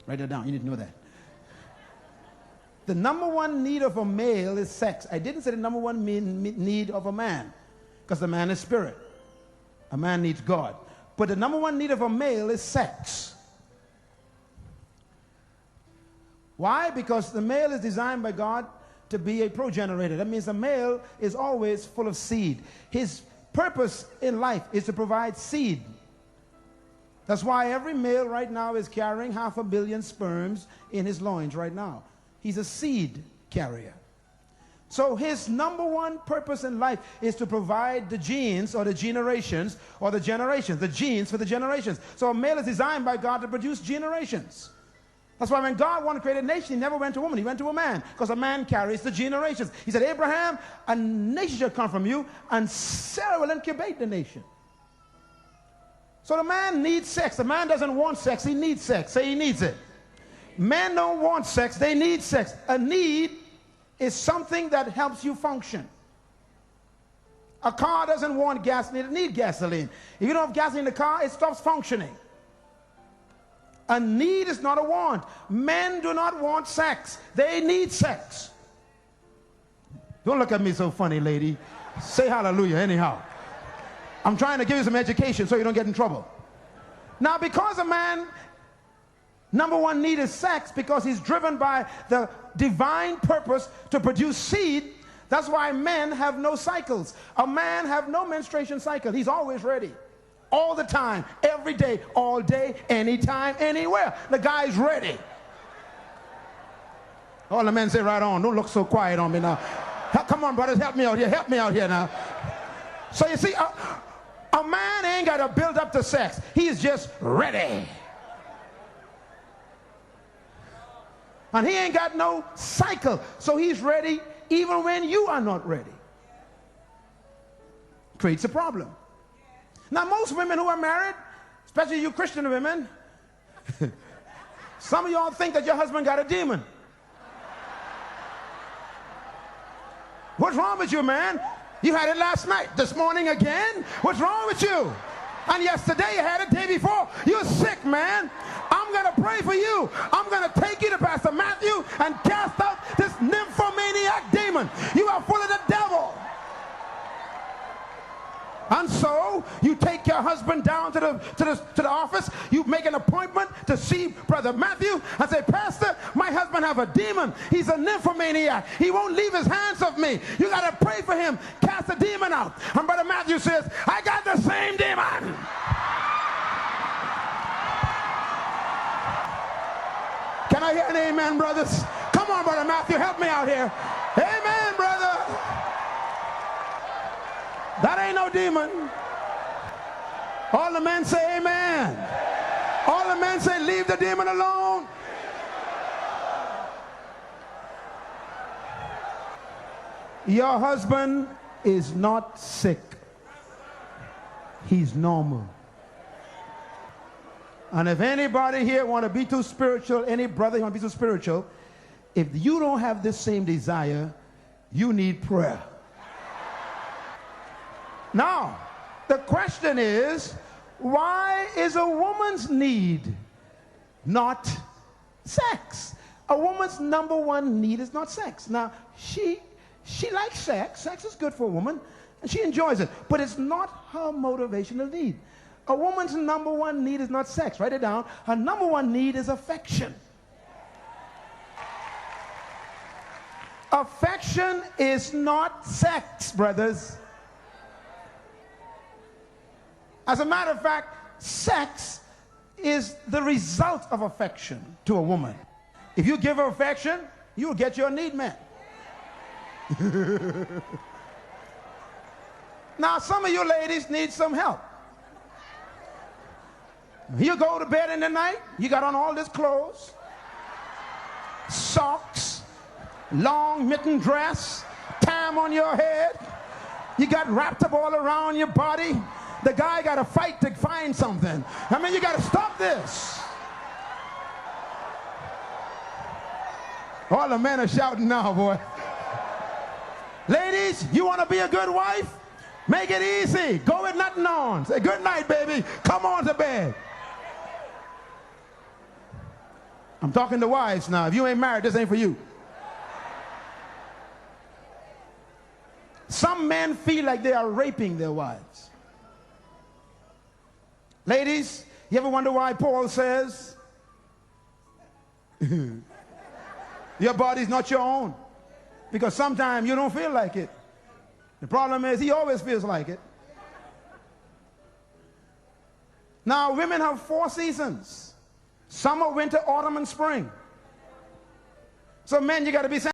Write that down. You need to know that. The number one need of a male is sex. I didn't say the number one need of a man, because the man is spirit. A man needs God. But the number one need of a male is sex. Why? Because the male is designed by God to be a progenerator. That means a male is always full of seed. His purpose in life is to provide seed. That's why every male right now is carrying 500 million sperms in his loins right now. He's a seed carrier. So his number one purpose in life is to provide the genes or the generations or the generations, the genes for the generations. So a male is designed by God to produce generations. That's why when God wanted to create a nation, he never went to a woman, he went to a man, because a man carries the generations. He said, Abraham, a nation shall come from you, and Sarah will incubate the nation. So the man needs sex. The man doesn't want sex, he needs sex. Say he needs it. Men don't want sex, they need sex. A need is something that helps you function. A car doesn't want gasoline, it needs gasoline. If you don't have gasoline in the car, it stops functioning. A need is not a want. Men do not want sex, they need sex. Don't look at me so funny, lady. Say hallelujah anyhow. I'm trying to give you some education so you don't get in trouble. Now, because a man number one need is sex, because he's driven by the divine purpose to produce seed. That's why men have no cycles. A man have no menstruation cycle. He's always ready. All the time, every day, all day, anytime, anywhere. The guy's ready. All the men say, right on. Don't look so quiet on me now. Come on, brothers, help me out here. Help me out here now. So you see, a man ain't got to build up to sex. He's just ready. And he ain't got no cycle. So he's ready even when you are not ready. Creates a problem. Now most women who are married, especially you Christian women, some of y'all think that your husband got a demon. What's wrong with you, man? You had it last night. This morning again? What's wrong with you? And yesterday you had it, day before. You're sick, man. I'm going to pray for you. I'm going to take you to Pastor Matthew and cast out this nymphomaniac demon. You are full of the devil. And so you take your husband down to the office. You make an appointment to see Brother Matthew and say, Pastor, my husband have a demon. He's a nymphomaniac. He won't leave his hands off me. You got to pray for him. Cast the demon out. And Brother Matthew says, I got the same demon. Can I hear an amen, brothers? Come on, Brother Matthew, help me out here. Amen, brother. That ain't no demon. All the men say amen. All the men say leave the demon alone. Your husband is not sick. He's normal. And if anybody here want to be too spiritual, any brother want to be too spiritual, if you don't have this same desire, you need prayer. Now, the question is, why is a woman's need not sex? A woman's number one need is not sex. Now, she likes sex. Sex is good for a woman, and she enjoys it. But it's not her motivational need. A woman's number one need is not sex. Write it down. Her number one need is affection. Affection is not sex, brothers. As a matter of fact, sex is the result of affection to a woman. If you give her affection, you'll get your need met. Now, some of you ladies need some help. You go to bed in the night, you got on all this clothes, socks, long mitten dress, tam on your head, you got wrapped up all around your body. The guy got to fight to find something. I mean, you got to stop this. All the men are shouting now, boy. Ladies, you want to be a good wife? Make it easy. Go with nothing on. Say, good night, baby. Come on to bed. I'm talking to wives now. If you ain't married, this ain't for you. Some men feel like they are raping their wives. Ladies, you ever wonder why Paul says, your body's not your own? Because sometimes you don't feel like it. The problem is he always feels like it. Now, women have 4 seasons: summer, winter, autumn, and spring. So men, you got to be